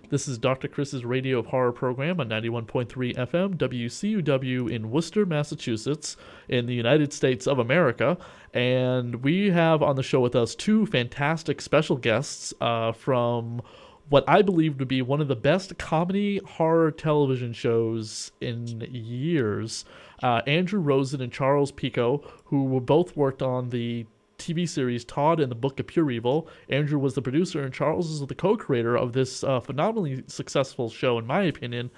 This is Dr. Chris's Radio of Horror program on 91.3 FM WCUW in Worcester, Massachusetts, in the United States of America. And we have on the show with us two fantastic special guests from what I believe to be one of the best comedy horror television shows in years. Andrew Rosen and Charles Pico, who were both worked on the TV series Todd and the Book of Pure Evil. Andrew was the producer, and Charles is the co-creator of this phenomenally successful show, in my opinion,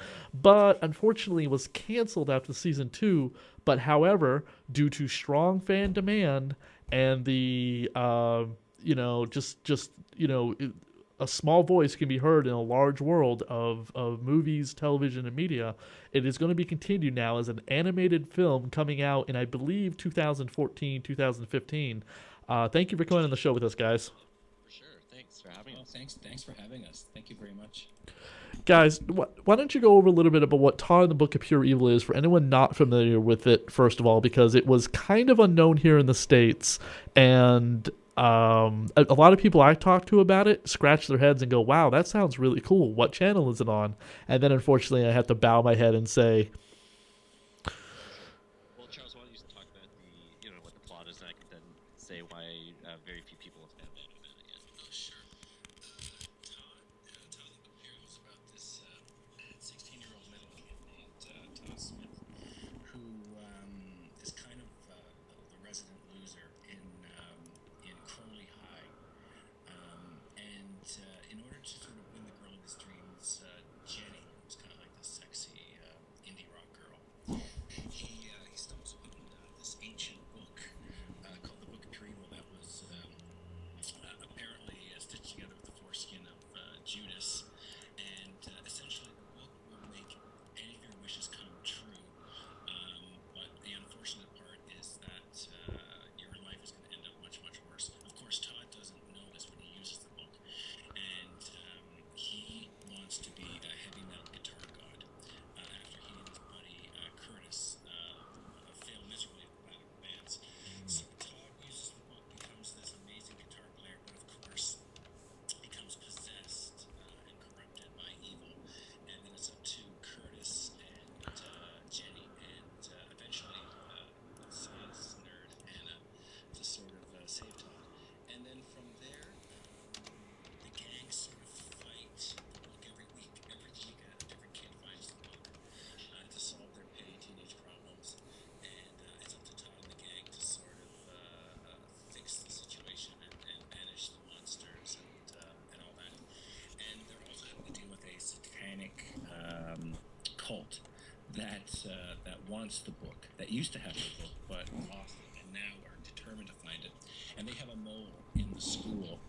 but unfortunately was canceled after season two. But however, due to strong fan demand and the just a small voice can be heard in a large world of movies, television, and media. It is going to be continued now as an animated film coming out in, I believe, 2014, 2015. Thank you for coming on the show with us, guys. For sure. Thanks for having us. Thanks for having us. Thank you very much. Guys, why don't you go over a little bit about what Todd and the Book of Pure Evil is for anyone not familiar with it, first of all, because it was kind of unknown here in the States, and a lot of people I talk to about it scratch their heads and go, wow, that sounds really cool. What channel is it on? And then unfortunately I have to bow my head and say, well, Charles, why don't you talk about what the plot is, and I can then say why very few people have found out about it yet. Oh, sure. Todd the Beer was about this 16-year-old middle named Todd Smith, who is kind of the resident loser in Crowley High. In order to sort of win the girl of his dreams, Jenny, who's kind of like this sexy indie rock girl, he stumbles upon this ancient book called the Book of Pure Evil that was apparently stitched together with the foreskin of Judas. And essentially the book will make any of your wishes come true. But the unfortunate part is that your life is going to end up much, much worse. Of course, Todd doesn't know this when he uses the book. And he wants to be a heavy metal guitar god after he and his buddy Curtis fail miserably at battle bands. So Todd uses the book, becomes this amazing guitar player, but of course becomes possessed and corrupted by evil. And then it's up to Curtis and Jenny and eventually science nerd Anna to sort of save Todd. And then from there, the gang sort of fight the book every week. Every week, a different kid finds the book to solve their petty teenage problems. And it's up to Todd and the gang to sort of fix the situation and banish the monsters and all that. And they're also having to deal with a satanic cult that wants the book, that used to have the book but lost it, and now are determined to find it. And they have a mole in the school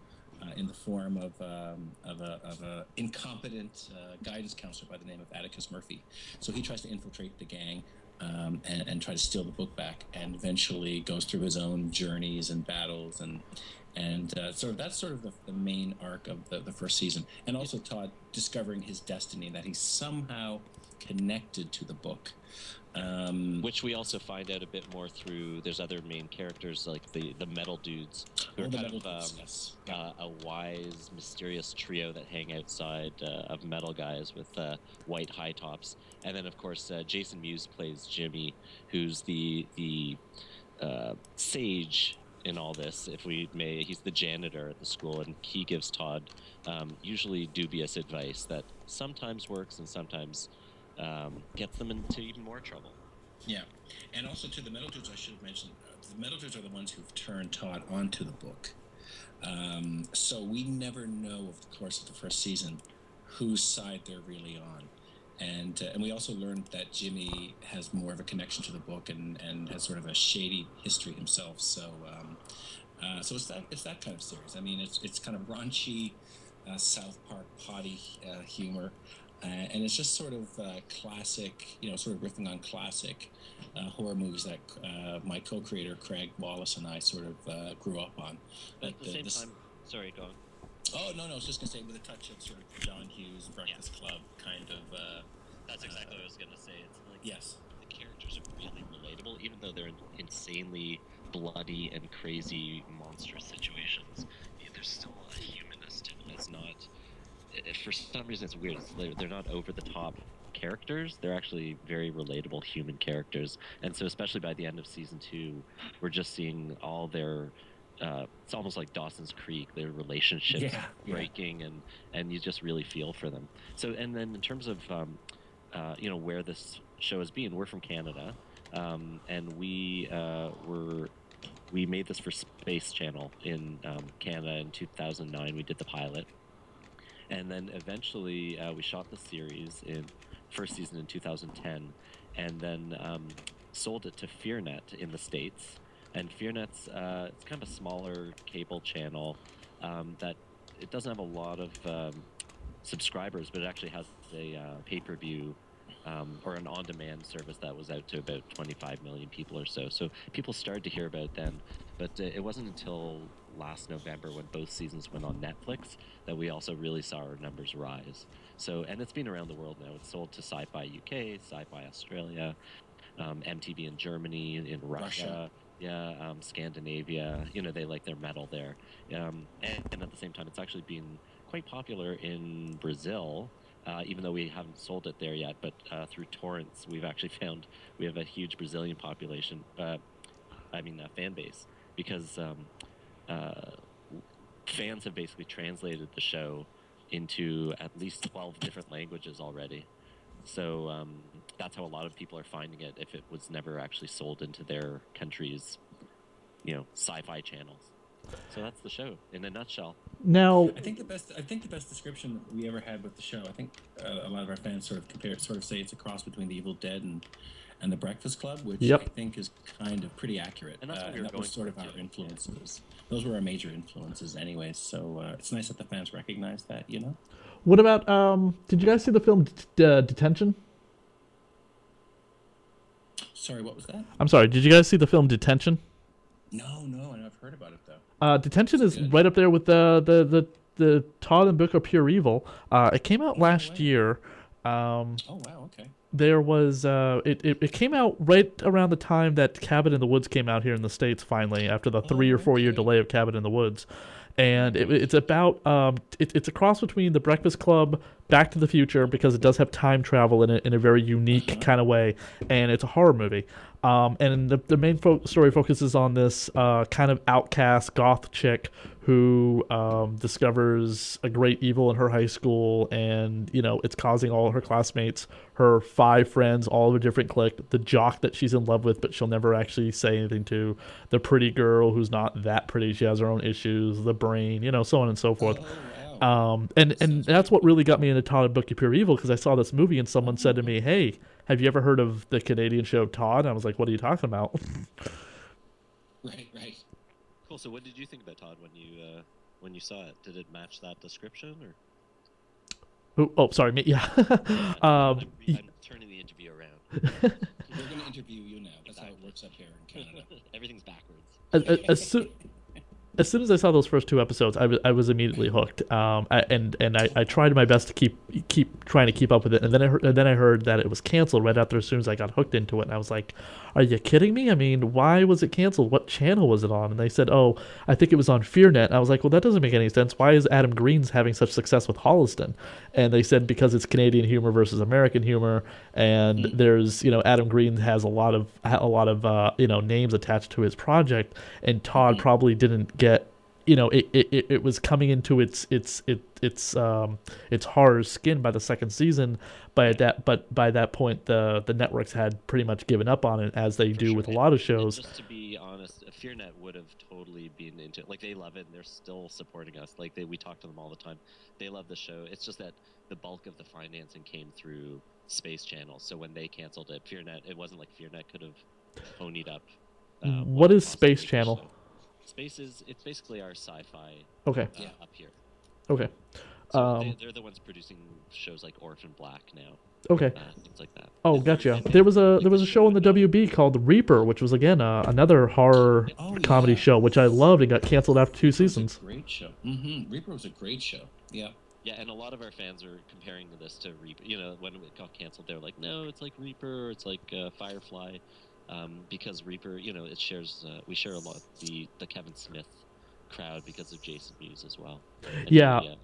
in the form of a incompetent guidance counselor by the name of Atticus Murphy. So he tries to infiltrate the gang and try to steal the book back, and eventually goes through his own journeys and battles and sort of that's sort of the main arc of the first season. And also Todd discovering his destiny, that he's somehow connected to the book. Which we also find out a bit more through, there's other main characters like the metal dudes, who are kind of yes. a wise, mysterious trio that hang outside of metal guys with white high tops. And then of course Jason Mewes plays Jimmy, who's the sage in all this, if we may. He's the janitor at the school, and he gives Todd usually dubious advice that sometimes works and sometimes gets them into even more trouble. Yeah, and also to the metal dudes, I should have mentioned, the metal dudes are the ones who've turned Todd onto the book. So we never know over the course of the first season whose side they're really on. And we also learned that Jimmy has more of a connection to the book and has sort of a shady history himself. So it's that kind of series. I mean, it's kind of raunchy, South Park potty humor. And it's just sort of classic, sort of riffing on classic horror movies that my co-creator Craig Wallace and I sort of grew up on. At the same time, sorry, go on. Oh, no, I was just going to say with a touch of sort of John Hughes, Breakfast Club kind of... That's exactly what I was going to say. It's like, yes. The characters are really relatable, even though they're in insanely bloody and crazy monstrous situations. There's still a humanness to them. It's not... for some reason it's weird. They're not over the top characters. They're actually very relatable human characters, and so especially by the end of season 2, we're just seeing all their. It's almost like Dawson's Creek. Their relationships breaking, and you just really feel for them. So, and then in terms of where this show has been, we're from Canada, and we made this for Space Channel in Canada in 2009. We did the pilot. And then eventually we shot the series in first season in 2010, and then sold it to FearNet in the States. And FearNet's it's kind of a smaller cable channel that it doesn't have a lot of subscribers, but it actually has a pay-per-view or an on-demand service that was out to about 25 million people or so. So people started to hear about it then, but it wasn't until last November when both seasons went on Netflix that we also really saw our numbers rise. So, and it's been around the world now. It's sold to Sci-Fi UK, Sci-Fi Australia, MTV in Germany, in Russia. Scandinavia. They like their metal there. And at the same time, it's actually been quite popular in Brazil, even though we haven't sold it there yet. But through torrents, we've actually found we have a huge Brazilian population, fan base, because fans have basically translated the show into at least 12 different languages already. So that's how a lot of people are finding it if it was never actually sold into their country's, sci-fi channels. So that's the show in a nutshell. Now, I think the best description we ever had with the show, I think a lot of our fans sort of say it's a cross between The Evil Dead and The Breakfast Club, which I think is kind of pretty accurate. And that's what that was sort of our influences. Those were our major influences anyways, so it's nice that the fans recognize that, What about, did you guys see the film Detention? Sorry, what was that? I'm sorry, did you guys see the film Detention? No, I've heard about it though. Detention is good. Right up there with the Todd and Book of Pure Evil. It came out last year. Oh wow, okay. There was it came out right around the time that Cabin in the Woods came out here in the States finally, after the 3 or 4 year delay of Cabin in the Woods. And it's about it's a cross between The Breakfast Club, Back to the Future, because it does have time travel in it in a very unique kind of way, and it's a horror movie. And the main story focuses on this kind of outcast goth chick who discovers a great evil in her high school, and it's causing all her classmates, her 5 friends, all of a different clique, the jock that she's in love with but she'll never actually say anything to, the pretty girl who's not that pretty, she has her own issues, the brain, so on and so forth. And that's what really got me into Todd and Book of Pure Evil, because I saw this movie and someone said to me, "Hey, have you ever heard of the Canadian show Todd?" And I was like, "What are you talking about?" Right. Cool. So, what did you think about Todd when you saw it? Did it match that description, or? Oh, sorry, me. Yeah. I'm turning the interview around. We're going to interview you now. That's how it works up here in Canada. Everything's backwards. As soon as I saw those first 2 episodes, I was immediately hooked. I tried my best to keep trying to keep up with it. And then I heard that it was canceled right after, as soon as I got hooked into it. And I was like, "Are you kidding me? I mean, why was it canceled? What channel was it on?" And they said, "Oh, I think it was on FearNet." And I was like, "Well, that doesn't make any sense. Why is Adam Green's having such success with Holliston?" And they said because it's Canadian humor versus American humor, and there's Adam Green has a lot of names attached to his project, and Todd probably didn't get. It was coming into its horror skin by the second season. But by that point, the networks had pretty much given up on it, as they do with a lot of shows. And just to be honest, FearNet would have totally been into it. Like, they love it, and they're still supporting us. Like, we talk to them all the time. They love the show. It's just that the bulk of the financing came through Space Channel. So when they canceled it, FearNet, it wasn't like FearNet could have ponied up. What is Space Channel? Space it's basically our sci-fi. Okay. Up here. Okay. So they're the ones producing shows like Orphan Black now. Okay. Things like that. Oh, gotcha. There was a show on the WB called Reaper, which was again another horror comedy show, which I loved and got canceled after 2 seasons. Great show. Reaper was a great show. Yeah. Yeah, and a lot of our fans are comparing this to Reaper. When it got canceled, they were like, "No, it's like Reaper. It's like Firefly." Because Reaper, it shares. We share a lot the Kevin Smith crowd because of Jason Mewes as well. And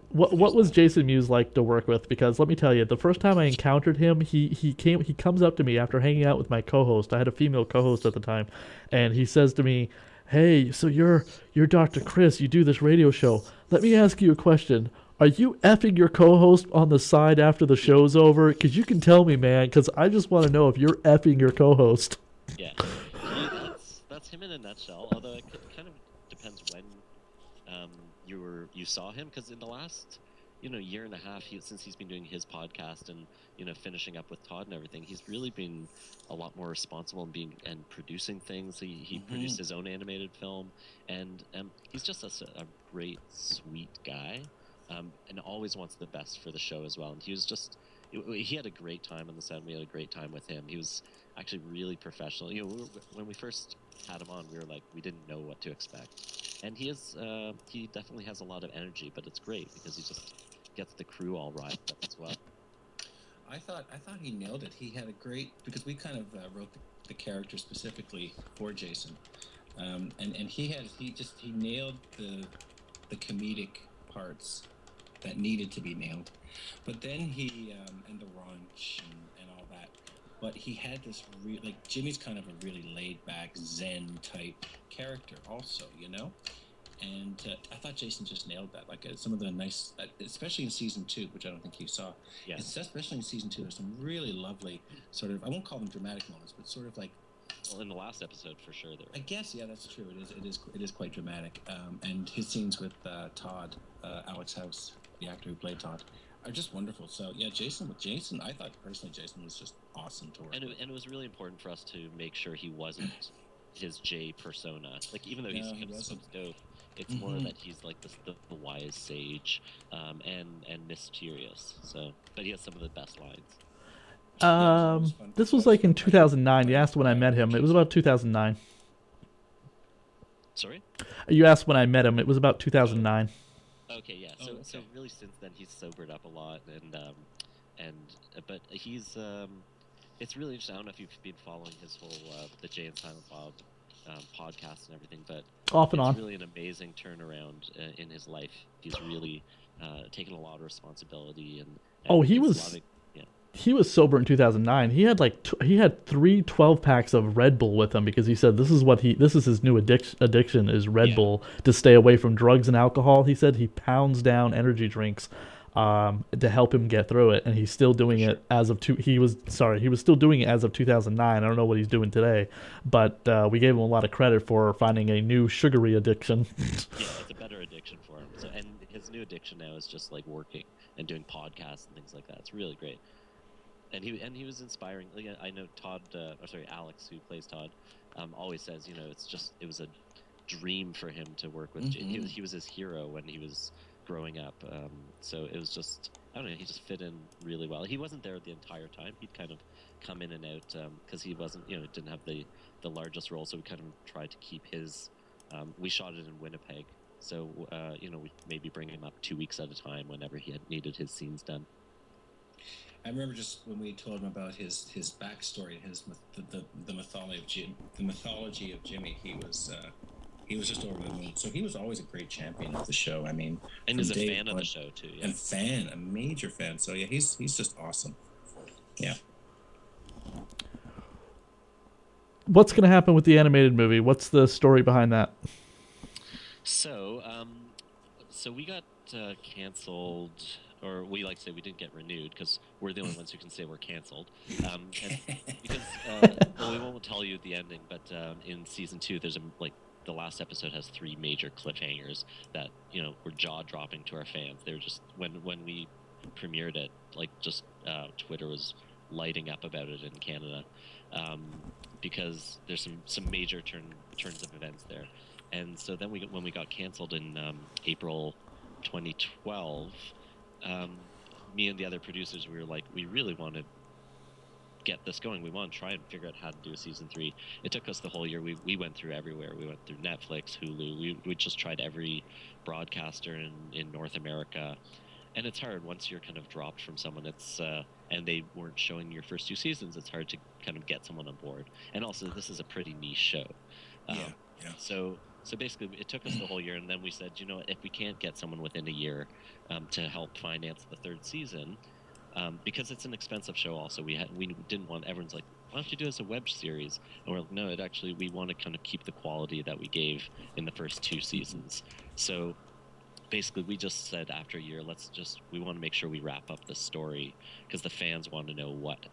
What was Jason Mewes like to work with? Because let me tell you, the first time I encountered him, he comes up to me after hanging out with my co-host. I had a female co-host at the time, and he says to me, "Hey, so you're Dr. Chris. You do this radio show. Let me ask you a question. Are you effing your co-host on the side after the show's over? Because you can tell me, man. Because I just want to know if you're effing your co-host." Yeah, that's him in a nutshell. Although it kind of depends when um, you saw him, because in the last year and a half, since he's been doing his podcast and finishing up with Todd and everything, he's really been a lot more responsible in being and producing things. He produced his own animated film, and he's just a great, sweet guy, and always wants the best for the show as well. And he had a great time on the set. We had a great time with him. He was actually really professional. When we first had him on, we didn't know what to expect, and he definitely has a lot of energy, but it's great because he just gets the crew all riled up as well. I thought he nailed it. He had a great, because we kind of wrote the character specifically for Jason, and he nailed the comedic parts that needed to be nailed, but then he and the raunch and all that. But he had this Jimmy's kind of a really laid back Zen type character, also, And I thought Jason just nailed that. Some of the nice, especially in season 2, which I don't think you saw. Yeah. Especially in season 2, there's some really lovely sort of, I won't call them dramatic moments, but sort of like. Well, in the last episode, for sure, there. I guess, yeah, that's true. It is quite dramatic. And his scenes with Todd, Alex House, the actor who played Todd, are just wonderful. So yeah, Jason, I thought personally Jason was just awesome to work with. And it was really important for us to make sure he wasn't his Jay persona. Even though he's so dope, it's more that he's like the wise sage, and mysterious. So, but he has some of the best lines. This was in 2009. You asked when I met him. It was about 2009. Sorry? You asked when I met him. It was about 2009. Okay, yeah. So really, since then he's sobered up a lot, but he's it's really interesting. I don't know if you've been following his whole the Jay and Silent Bob podcast and everything, but off and on. It's really an amazing turnaround in his life. He's really taken a lot of responsibility and he was. He was sober in 2009. He had he had 3 12-packs of Red Bull with him because he said this is his new addiction is Red Bull to stay away from drugs and alcohol. He said he pounds down energy drinks to help him get through it, and he's still doing it as of he was still doing it as of 2009. I don't know what he's doing today, but we gave him a lot of credit for finding a new sugary addiction. Yeah, it's a better addiction for him. So, and his new addiction now is just working and doing podcasts and things like that. It's really great. And he was inspiring. I know Todd, Alex, who plays Todd, always says, it was a dream for him to work with. He was his hero when he was growing up. So it was just, I don't know, he just fit in really well. He wasn't there the entire time. He'd kind of come in and out because he wasn't, didn't have the largest role. So we kind of tried to keep his. We shot it in Winnipeg, so we maybe bring him up 2 weeks at a time whenever he had needed his scenes done. I remember just when we told him about his backstory, the mythology of Jimmy, he was just over the moon. So he was always a great champion of the show. I mean, and he's a fan of the show too. Yeah. And a major fan. So yeah, he's just awesome. Yeah. What's going to happen with the animated movie? What's the story behind that? So we got canceled. Or we like to say we didn't get renewed because we're the only ones who can say we're canceled. Because we won't tell you the ending, but in season 2, there's the last episode has 3 major cliffhangers that were jaw dropping to our fans. They were just when we premiered it, Twitter was lighting up about it in Canada because there's some major turns of events there. And so then when we got canceled in April 2012. Me and the other producers, we were we really want to get this going. We want to try and figure out how to do a season 3. It took us the whole year. We went through everywhere. We went through Netflix, Hulu. We just tried every broadcaster in North America. And it's hard once you're kind of dropped from someone. It's and they weren't showing your first 2 seasons. It's hard to kind of get someone on board. And also, this is a pretty niche show. Yeah. So So basically, it took us the whole year, and then we said, you know, if we can't get someone within a year to help finance the third season, because it's an expensive show. Also, we didn't want everyone's like, why don't you do it as a web series? And we're like, no, it actually we want to kind of keep the quality that we gave in the first 2 seasons. So basically, we just said after a year, we want to make sure we wrap up the story because the fans want to know what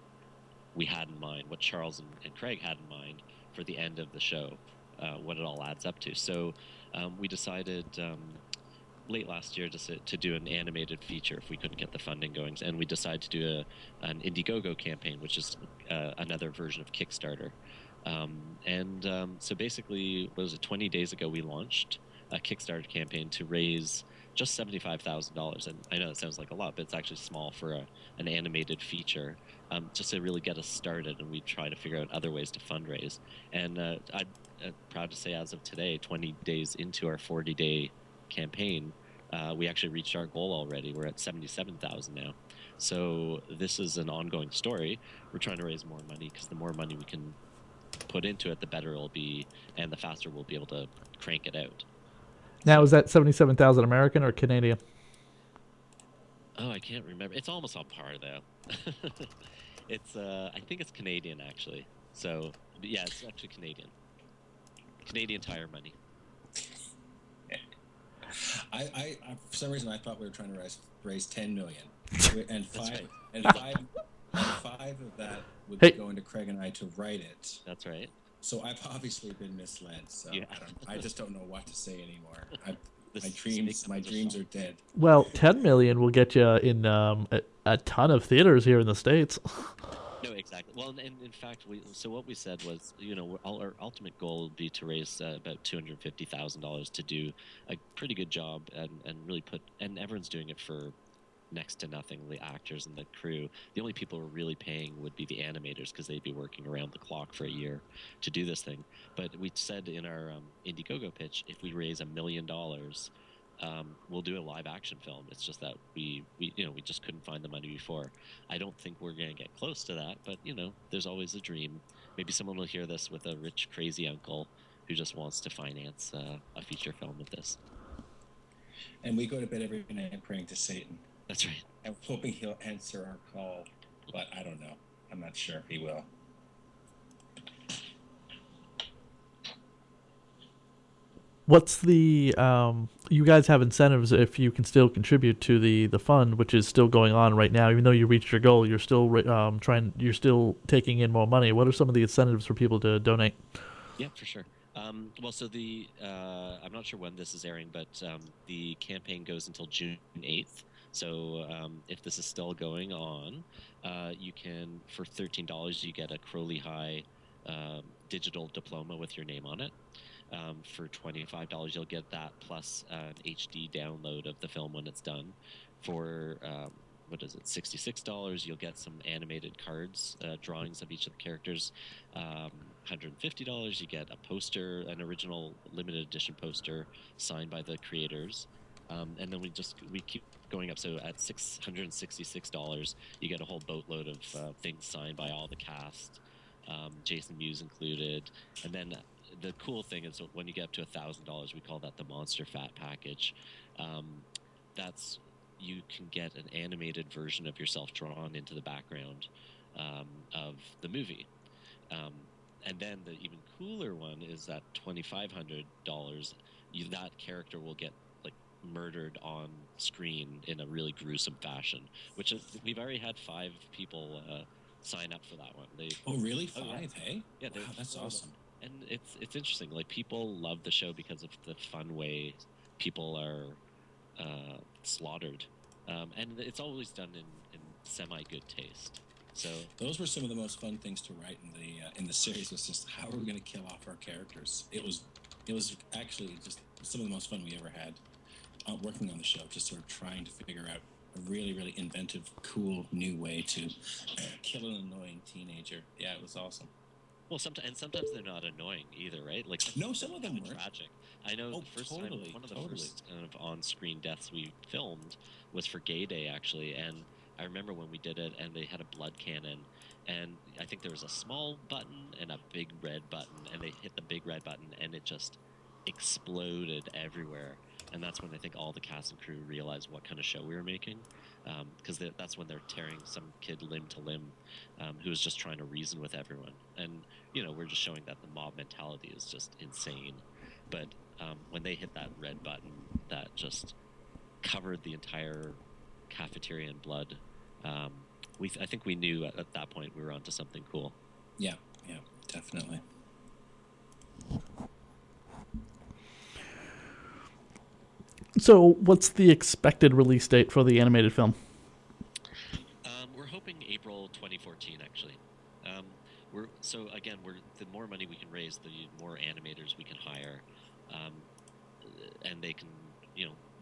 we had in mind, what Charles and Craig had in mind for the end of the show, what it all adds up to. So we decided late last year to do an animated feature if we couldn't get the funding going, and we decided to do an Indiegogo campaign, which is another version of Kickstarter. So basically, what was it? 20 days ago, we launched a Kickstarter campaign to raise just $75,000. And I know it sounds like a lot, but it's actually small for an animated feature, just to really get us started. And we try to figure out other ways to fundraise. And I'm proud to say, as of today, 20 days into our 40-day campaign, we actually reached our goal already. We're at 77,000 now. So this is an ongoing story. We're trying to raise more money because the more money we can put into it, the better it'll be, and the faster we'll be able to crank it out. Now, is that 77,000 American or Canadian? Oh, I can't remember. It's almost on par though. It's I think it's Canadian actually. So yeah, it's actually Canadian. Canadian Tire money. I for some reason I thought we were trying to raise 10 million, and right. and five of that would go into Craig and I to write it. That's right. So I've obviously been misled. So yeah. I just don't know what to say anymore. My dreams are dead. Well, 10 million will get you in a ton of theaters here in the States. No, exactly. Well, and in fact, what we said was, you know, our ultimate goal would be to raise about $250,000 to do a pretty good job and really and everyone's doing it for next to nothing. The actors and the crew. The only people who are really paying would be the animators because they'd be working around the clock for a year to do this thing. But we said in our Indiegogo pitch, if we raise $1 million, we'll do a live action film. It's just that we just couldn't find the money before. I don't think we're going to get close to that, but you know, there's always a dream. Maybe someone will hear this with a rich, crazy uncle who just wants to finance a feature film with this. And we go to bed every night praying to Satan. That's right. I'm hoping he'll answer our call, but I don't know. I'm not sure if he will. What's the you guys have incentives if you can still contribute to the fund, which is still going on right now, even though you reached your goal, you're still you're still taking in more money. What are some of the incentives for people to donate? Yeah, for sure. Well, so I'm not sure when this is airing, but the campaign goes until June 8th. So if this is still going on, you can, for $13, you get a Crowley High digital diploma with your name on it. For $25, you'll get that plus an HD download of the film when it's done. For $66, you'll get some animated cards, drawings of each of the characters. $150, you get a poster, an original limited edition poster signed by the creators. And then we keep going up. So at $666, you get a whole boatload of things signed by all the cast, Jason Mewes included. And then the cool thing is when you get up to $1,000, we call that the Monster Fat package. You can get an animated version of yourself drawn into the background of the movie. And then the even cooler one is that $2,500, that character will get murdered on screen in a really gruesome fashion, which we've already had 5 people sign up for that one. Oh, really? 5? Hey? Yeah, wow, that's awesome. And it's interesting. Like, people love the show because of the fun way people are slaughtered, and it's always done in semi-good taste. So those were some of the most fun things to write in the series. Was just how are we going to kill off our characters? It was actually just some of the most fun we ever had working on the show. Just sort of trying to figure out a really, really inventive, cool new way to kill an annoying teenager. Yeah, it was awesome. Well, sometimes they're not annoying either, right? Like, no, some of them were tragic. I know the first time, one of the first kind of on-screen deaths we filmed was for Gay Day, actually, and I remember when we did it, and they had a blood cannon, and I think there was a small button and a big red button, and they hit the big red button, and it just exploded everywhere. And that's when I think all the cast and crew realized what kind of show we were making, because that's when they're tearing some kid limb to limb, who was just trying to reason with everyone. And we're just showing that the mob mentality is just insane. But when they hit that red button that just covered the entire cafeteria in blood, I think we knew at that point we were onto something cool. Yeah, definitely. So, what's the expected release date for the animated film? We're hoping April 2014, actually. The more money we can raise, the more animators we can hire, and they can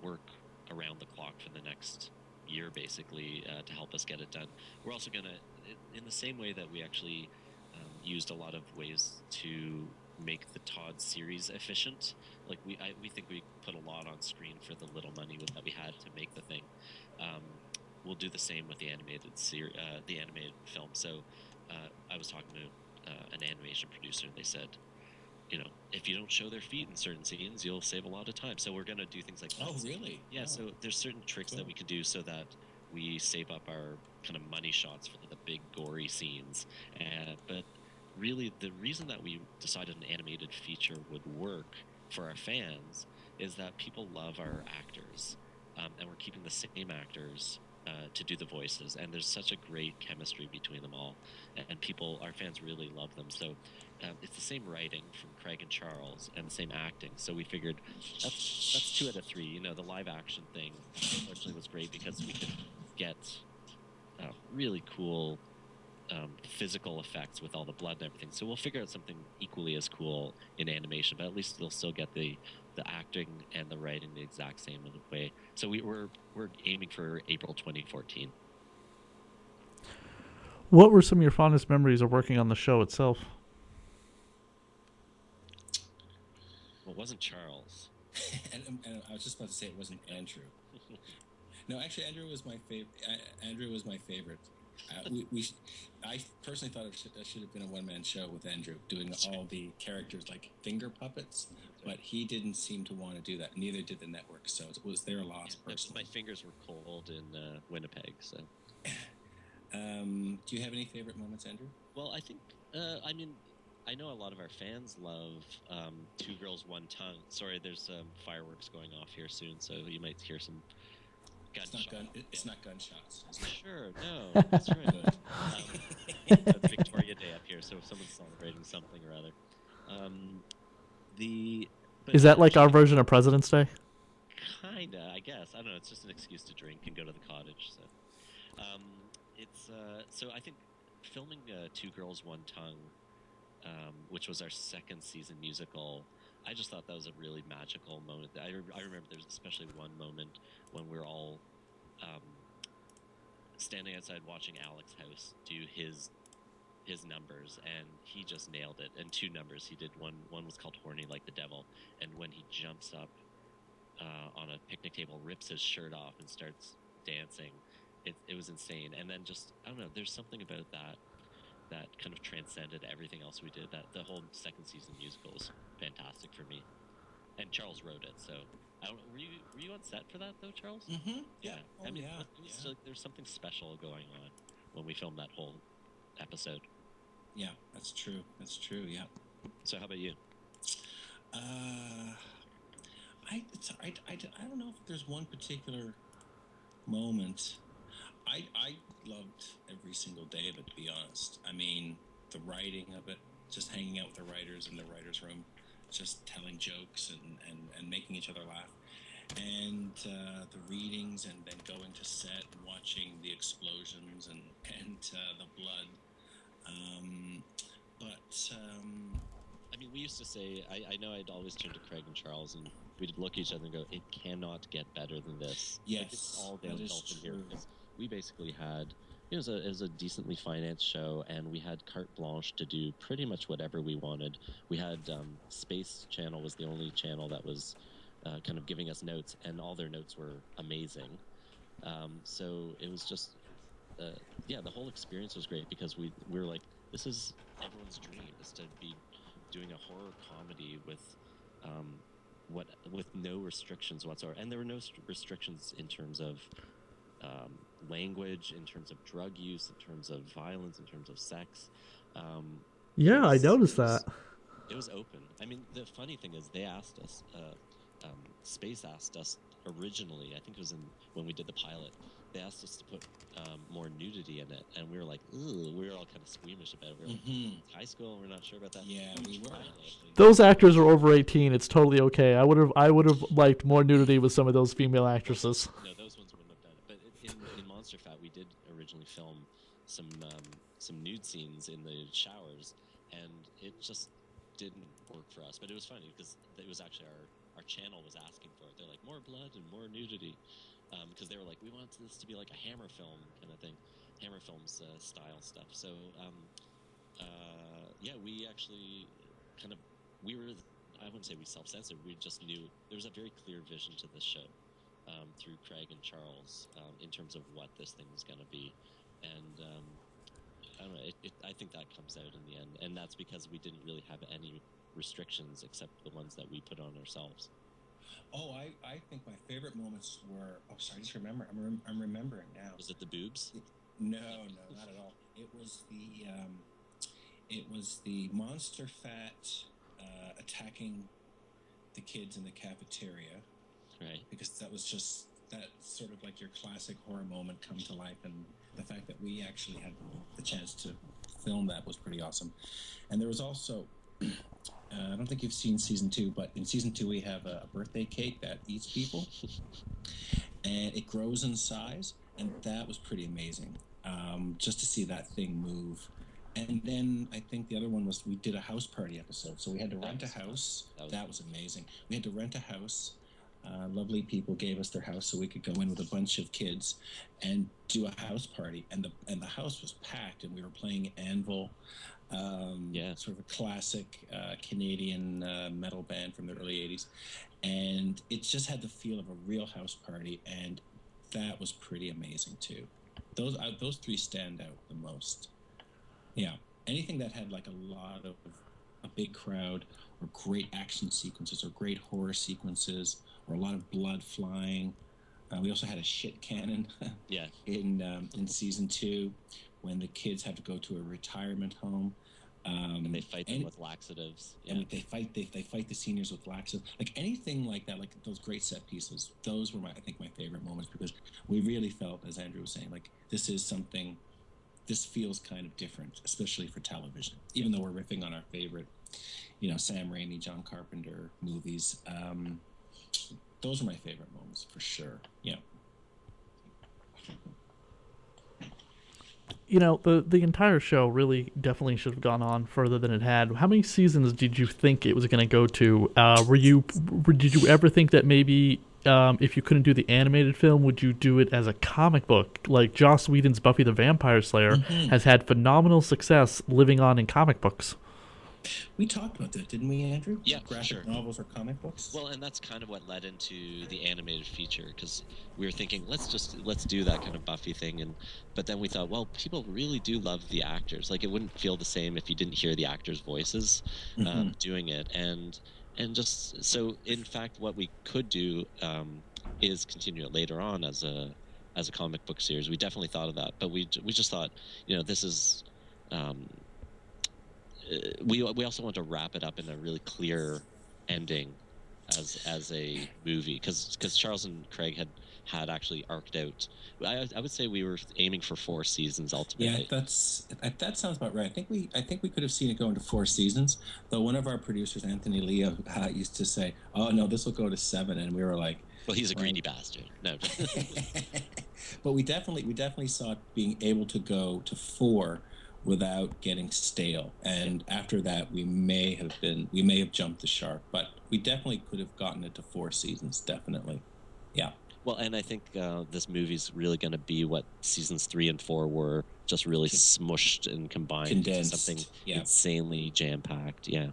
work around the clock for the next year, basically, to help us get it done. We're also gonna, in the same way that we actually used a lot of ways to make the Todd series efficient. Like we think we put a lot on screen for the little money that we had to make the thing. We'll do the same with the animated the animated film. So I was talking to an animation producer, and they said, if you don't show their feet in certain scenes, you'll save a lot of time. So we're gonna do things like that. Oh, really? Yeah. Oh. So there's certain tricks that we can do so that we save up our kind of money shots for the big gory scenes. But really, the reason that we decided an animated feature would work for our fans is that people love our actors, and we're keeping the same actors to do the voices, and there's such a great chemistry between them all, and our fans really love them. So it's the same writing from Craig and Charles, and the same acting. So we figured that's 2 out of 3. The live action thing, unfortunately, was great because we could get really cool physical effects with all the blood and everything. So we'll figure out something equally as cool in animation, but at least they'll still get the acting and the writing the exact same way. So we're aiming for April 2014. What were some of your fondest memories of working on the show itself? Well, it wasn't Charles. and I was just about to say it wasn't Andrew. No, actually, Andrew was my favorite. I personally thought it should have been a one-man show with Andrew doing all the characters like finger puppets, but he didn't seem to want to do that. Neither did the network, so it was their loss. Personally, my fingers were cold in Winnipeg. So, do you have any favorite moments, Andrew? Well, I think I know a lot of our fans love Two Girls, One Tongue. Sorry, there's fireworks going off here soon, so you might hear some. It's not gunshots. Sure, no, that's right. It's Victoria Day up here, so if someone's celebrating something or other. Is that like our version of President's Day? Kinda, I guess. I don't know. It's just an excuse to drink and go to the cottage. So, so I think filming Two Girls, One Tongue, which was our second season musical. I just thought that was a really magical moment. I remember there's especially one moment when we're all standing outside watching Alex's house do his numbers, and he just nailed it. And 2 numbers he did. One was called Horny Like the Devil, and when he jumps up on a picnic table, rips his shirt off, and starts dancing, it was insane. And then just, I don't know, there's something about that kind of transcended everything else we did. That the whole second season musical was fantastic for me, and Charles wrote it. So, were you on set for that though, Charles? Mm-hmm. Yeah. Oh, there's something special going on when we filmed that whole episode. Yeah, that's true. Yeah. So, how about you? I don't know if there's one particular moment. I loved every single day of it, to be honest. I mean, the writing of it, just hanging out with the writers in the writer's room, just telling jokes and making each other laugh. And the readings, and then going to set and watching the explosions and the blood. I mean, we used to say, I know I'd always turn to Craig and Charles, and we'd look at each other and go, it cannot get better than this. Yes, it's all downhill from here. Because we basically had, it was a decently financed show, and we had carte blanche to do pretty much whatever we wanted. We had Space Channel was the only channel that was kind of giving us notes, and all their notes were amazing. So it was just, the whole experience was great, because we were like, this is everyone's dream, is to be doing a horror comedy with with no restrictions whatsoever, and there were no restrictions in terms of language, in terms of drug use, in terms of violence, in terms of sex. Yeah, I noticed that. It was open. I mean, the funny thing is, they asked us. Space asked us originally. I think it was when we did the pilot. They asked us to put more nudity in it, and we were like, "Ooh," we were all kind of squeamish about it. We were like, high school, we're not sure about that. Yeah, we were. Those actors are over 18. It's totally okay. I would have liked more nudity with some of those female actresses. No, those ones wouldn't have done it. But in Monster Fat, we did originally film some nude scenes in the showers, and it just didn't work for us. But it was funny because it was actually our channel was asking for it. They're like, more blood and more nudity, because they were like, we want this to be like a Hammer film kind of thing, Hammer Films style stuff. So yeah, we actually we were, I wouldn't say we self-censored. We just knew there was a very clear vision to this show through Craig and Charles in terms of what this thing was going to be, and I don't know. I think that comes out in the end, and that's because we didn't really have any restrictions except the ones that we put on ourselves. Oh, I think my favorite moments were. Oh, sorry, just remember. I'm remembering now. Was it the boobs? No, not at all. It was the Monster Fat attacking the kids in the cafeteria. Right. Because that was just that sort of like your classic horror moment come to life, and the fact that we actually had the chance to film that was pretty awesome. And there was also, I don't think you've seen season 2, but in season 2 we have a birthday cake that eats people, and it grows in size, and that was pretty amazing. Just to see that thing move. And then I think the other one was we did a house party episode, so we had to rent a house. That was amazing. We had to rent a house. Lovely people gave us their house so we could go in with a bunch of kids and do a house party, and the house was packed, and we were playing Anvil, sort of a classic Canadian metal band from the early 80s, and it just had the feel of a real house party, and that was pretty amazing too. Those 3 stand out the most. Yeah, anything that had like a lot of a big crowd, or great action sequences, or great horror sequences, or a lot of blood flying. We also had a shit cannon in season 2 when the kids have to go to a retirement home. And they fight them with laxatives. Yeah. And they fight the seniors with laxatives. Like anything like that, like those great set pieces, those were I think my favorite moments, because we really felt, as Andrew was saying, like this feels kind of different, especially for television. Even though we're riffing on our favorite, Sam Raimi, John Carpenter movies, those are my favorite moments for sure. Yeah. The entire show really definitely should have gone on further than it had. How many seasons did you think it was going to go to? Did you ever think that maybe if you couldn't do the animated film, would you do it as a comic book? Like Joss Whedon's Buffy the Vampire Slayer has had phenomenal success living on in comic books. We talked about that, didn't we, Andrew? Yeah, graphic novels or comic books. Well, and that's kind of what led into the animated feature, because we were thinking let's do that kind of Buffy thing, but then we thought, well, people really do love the actors. Like it wouldn't feel the same if you didn't hear the actors' voices doing it, and just so in fact, what we could do is continue it later on as a comic book series. We definitely thought of that, but we just thought, this is. We also want to wrap it up in a really clear ending as a movie, because Charles and Craig had actually arced out. I would say we were aiming for 4 seasons ultimately. Yeah, that sounds about right. I think we could have seen it go into 4 seasons. Though one of our producers, Anthony Leo, used to say, "Oh no, this will go to 7," and we were like, "Well, he's a greedy bastard." No. But we definitely saw it being able to go to 4. Without getting stale, and after that we may have jumped the shark, but we definitely could have gotten it to 4 seasons, definitely. Yeah. Well, and I think this movie's really going to be what seasons 3 and 4 were, just really smushed and combined, condensed, into something insanely jam-packed. Yeah.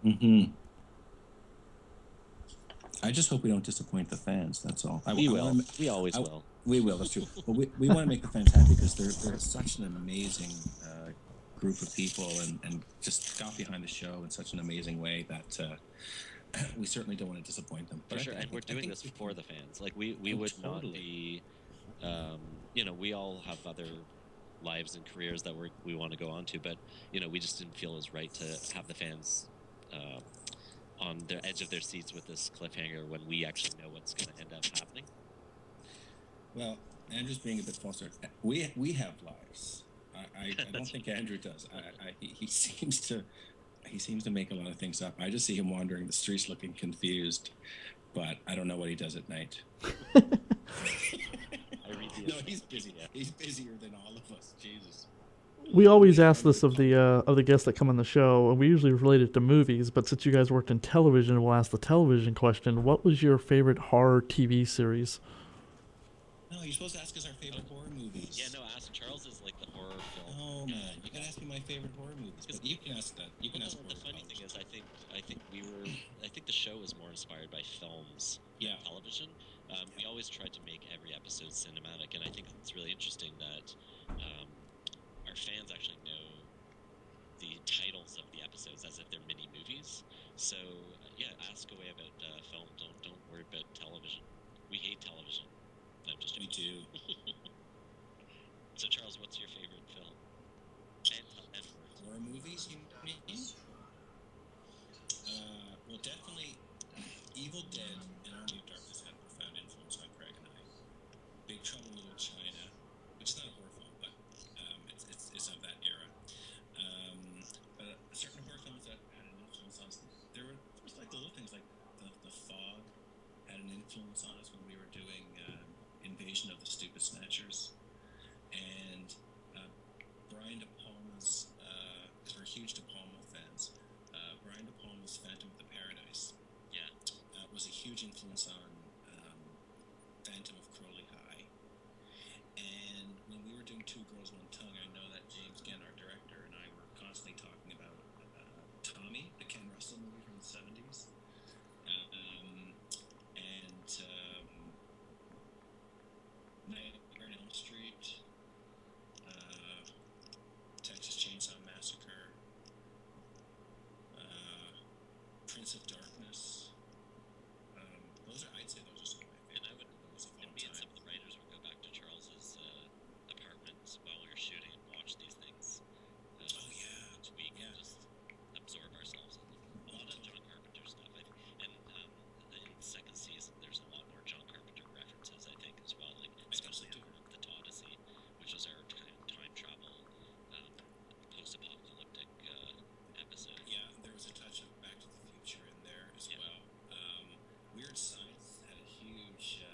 I just hope we don't disappoint the fans. That's all. We will. We always will. We will. That's true. But we want to make the fans happy, because they're such an amazing group of people, and just got behind the show in such an amazing way that we certainly don't want to disappoint them. For sure, and we're doing this for the fans. Like we would not be, we all have other lives and careers that we want to go on to, but we just didn't feel it was right to have the fans on the edge of their seats with this cliffhanger when we actually know what's going to end up happening. Well, Andrew's being a bit false. We have lives. I don't think Andrew does. He seems to make a lot of things up. I just see him wandering the streets looking confused, but I don't know what he does at night. No, he's busy. Yeah. He's busier than all of us. Jesus. We always ask this of the guests that come on the show, and we usually relate it to movies. But since you guys worked in television, we'll ask the television question. What was your favorite horror TV series? No, you're supposed to ask us our favorite horror movies. Yeah, no, ask Charles is like the horror film. Oh man, you gotta ask me my favorite horror movies. But you can ask that. You can ask. The funny thing is, I think the show was more inspired by films than television. We always tried to make every episode cinematic, and I think it's really interesting that our fans actually know the titles of the episodes as if they're mini movies. So ask away about film. Don't worry about television. We hate television. No, just we do. So Charles, what's your favorite film? And horror movies, you mean? Well, definitely Evil Dead and Army of Darkness had a profound influence on Craig and I. Big Trouble in Little China, which is not a horror film, but it's of that era. But certain horror films that had an influence on us, there was like little things like the Fog had an influence on us when we were doing Invasion of the Stupid Snatchers, and Brian De Palma's, because we're huge De Palma fans, Brian De Palma's Phantom of the Paradise was a huge influence on Phantom of Crowley High. And when we were doing Two Girls, One Tongue, I know that James Gann, our director, and I were constantly talking about Tommy, the Ken Russell movie from the 70s, and Nightmare on Elm Street, Texas Chainsaw Massacre, Prince of Darkness. I'd say those are some of my favorite. And I would, and me and some of the writers would go back to Charles's apartment while we were shooting and watch these things. Tweak and just absorb ourselves in them. A lot of John Carpenter stuff. And in the second season, there's a lot more John Carpenter references, I think, as well. Like especially the Toddassy, which was our kind of time travel post-apocalyptic episode. Yeah, there was a touch of Back to the Future in there as well. Weird Science had a huge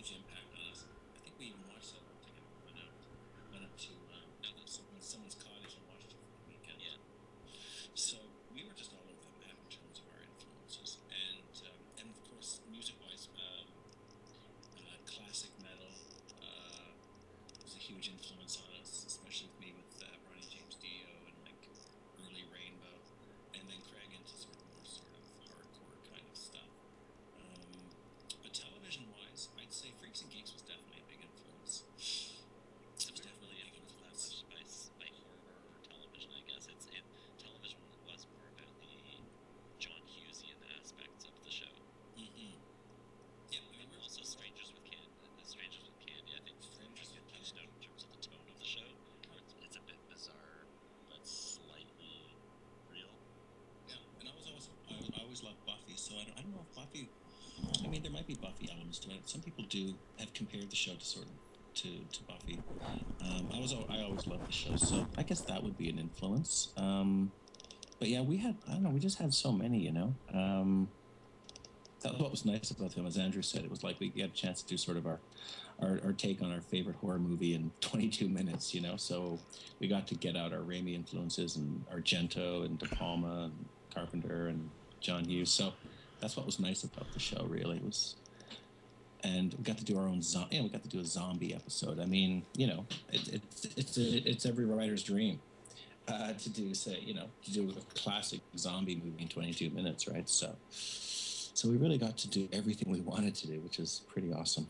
impact on us. I think we even watched that one together. Went up to someone's cottage and watched it for the weekend. Yeah. So we were just all over the map in terms of our influences, and of course, music-wise, classic metal was a huge influence on us, especially with me with Ronnie James Dio and like early Rainbow, and then Craig into sort of hardcore kind of stuff. But television-wise, I'd say Freaks and Geeks was definitely a big influence. It was definitely influenced by horror or television, I guess. Television was more about the John Hughesian aspects of the show. Mm-hmm. Yeah, and also Strangers with Candy. I think Strangers get touched out in terms of the tone of the show. It's a bit bizarre, but slightly real. Yeah, and I always loved Buffy, so I don't know if Buffy. I mean, there might be Buffy elements to it. Some people have compared the show to sort of to Buffy. I always loved the show, so I guess that would be an influence. But yeah, we just had so many, That was what was nice about him, as Andrew said. It was like we had a chance to do sort of our take on our favorite horror movie in 22 minutes, So we got to get out our Raimi influences and Argento and De Palma and Carpenter and John Hughes. So that's what was nice about the show, really. And we got to do our own we got to do a zombie episode. I mean, it's every writer's dream to do a classic zombie movie in 22 minutes, right? So we really got to do everything we wanted to do, which is pretty awesome.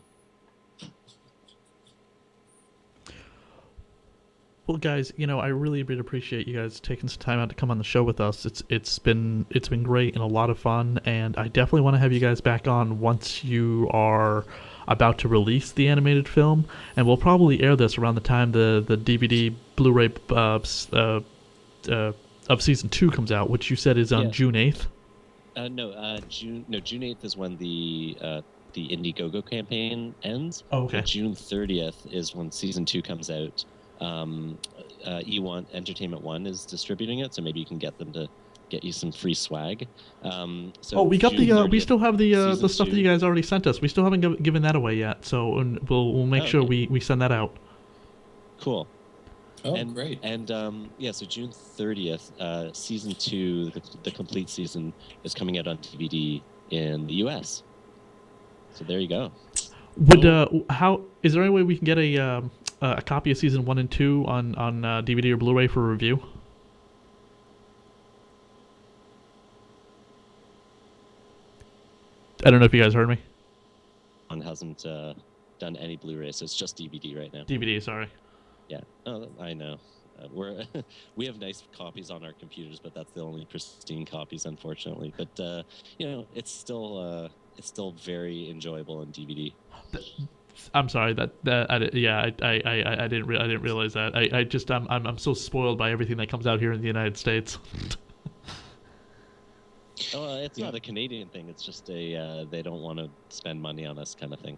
Well, guys, I really, really appreciate you guys taking some time out to come on the show with us. It's been great and a lot of fun, and I definitely want to have you guys back on once you are about to release the animated film, and we'll probably air this around the time the DVD Blu-ray of season 2 comes out, which you said is on June 8th. June 8th is when the Indiegogo campaign ends. Oh, okay. June 30th is when season 2 comes out. E1 Entertainment One is distributing it, so maybe you can get them to get you some free swag. We got we still have the stuff that you guys already sent us. We still haven't given that away yet, so we'll make sure we send that out. Cool. Oh, great. And so June 30th, season 2, the complete season, is coming out on DVD in the US. So there you go. How is there any way we can get a copy of season 1 and 2 on DVD or Blu-ray for review? I don't know if you guys heard me. One hasn't done any Blu-ray, so it's just DVD right now. DVD, sorry. Yeah, I know. We have nice copies on our computers, but that's the only pristine copies, unfortunately. But it's still very enjoyable on DVD. I'm sorry I didn't realize that. I'm so spoiled by everything that comes out here in the United States. It's not a Canadian thing. It's just they don't want to spend money on us kind of thing.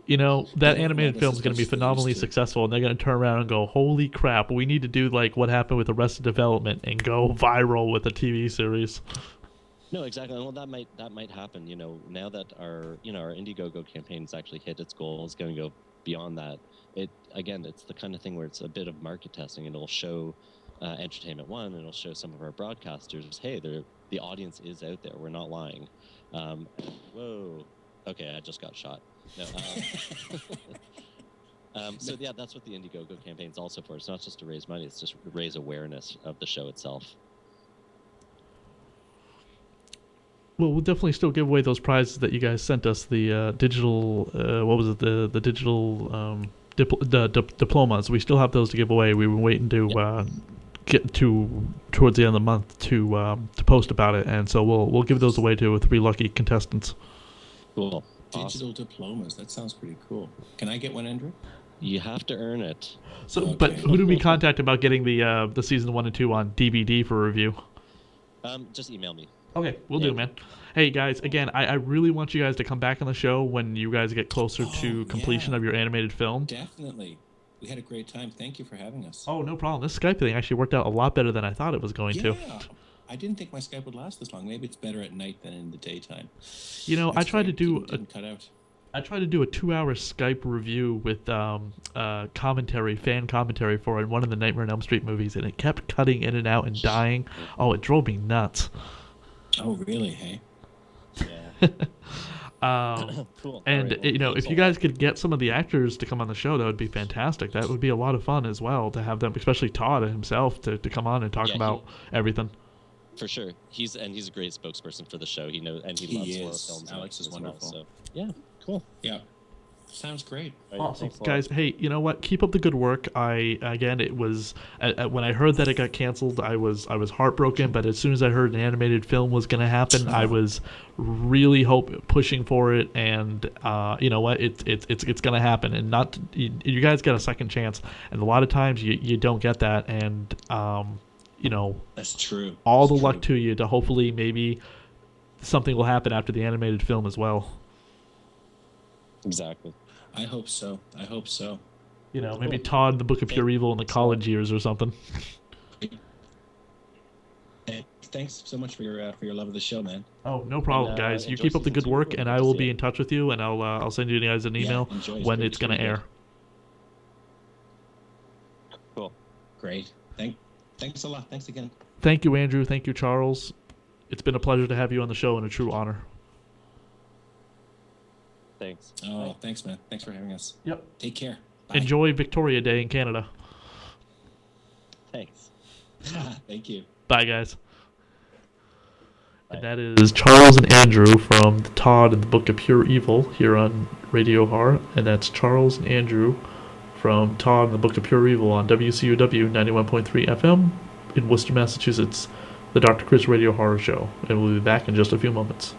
That animated film is going to be phenomenally successful, and they're going to turn around and go, "Holy crap! We need to do like what happened with Arrested Development and go viral with a TV series." No, exactly. Well, that might happen. Now that our Indiegogo campaign's actually hit its goal, it's going to go beyond that. It's the kind of thing where it's a bit of market testing, and it'll show Entertainment One, and it'll show some of our broadcasters, hey, the audience is out there. We're not lying. Whoa. Okay, I just got shot. No. That's what the Indiegogo campaign's also for. It's not just to raise money; it's just to raise awareness of the show itself. Well, we'll definitely still give away those prizes that you guys sent us. The digital, what was it? The digital diplomas. We still have those to give away. We were waiting to get towards the end of the month to post about it, and so we'll give those away to 3 lucky contestants. Cool. Digital diplomas. That sounds pretty cool. Can I get one, Andrew? You have to earn it. So, Okay. But who did we contact about getting the season 1 and 2 on DVD for review? Just email me. Okay, we'll do, man. Hey, guys, again, I really want you guys to come back on the show when you guys get closer to completion of your animated film. Definitely. We had a great time. Thank you for having us. Oh, no problem. This Skype thing actually worked out a lot better than I thought it was going to. I didn't think my Skype would last this long. Maybe it's better at night than in the daytime. I tried to do didn't cut out. I tried to do a 2-hour Skype review with fan commentary for one of the Nightmare on Elm Street movies, and it kept cutting in and out and dying. Oh, it drove me nuts. Oh, really? Hey. Yeah. Cool. And if you guys could get some of the actors to come on the show, that would be fantastic. That would be a lot of fun as well to have them, especially Todd himself, to come on and talk about everything. For sure, he's a great spokesperson for the show. He knows, and he loves horror films. Alex is wonderful. So yeah, cool. Yeah, sounds great. Awesome, guys. Hey, you know what? Keep up the good work. It was when I heard that it got canceled, I was heartbroken. But as soon as I heard an animated film was going to happen, I was really pushing for it. And you know what? It's going to happen. And you guys get a second chance. And a lot of times you don't get that. And that's true. All the luck to you to hopefully maybe something will happen after the animated film as well. Exactly. I hope so. Maybe Todd, the Book of Pure Evil in the college years or something. Hey, thanks so much for your love of the show, man. Oh, no problem, guys. You keep up the good work, and I will be in touch with you, and I'll send you guys an email when it's going to air. Cool. Great. Thanks a lot. Thanks again. Thank you, Andrew. Thank you, Charles. It's been a pleasure to have you on the show and a true honor. Thanks. Oh, thanks, man. Thanks for having us. Yep. Take care. Bye. Enjoy Victoria Day in Canada. Thanks. Thank you. Bye, guys. Bye. And that is Charles and Andrew from the Todd and the Book of Pure Evil here on Radio Horror. And that's Charles and Andrew from Todd and the Book of Pure Evil on WCUW 91.3 FM in Worcester, Massachusetts, the Dr. Chris Radio Horror Show. And we'll be back in just a few moments.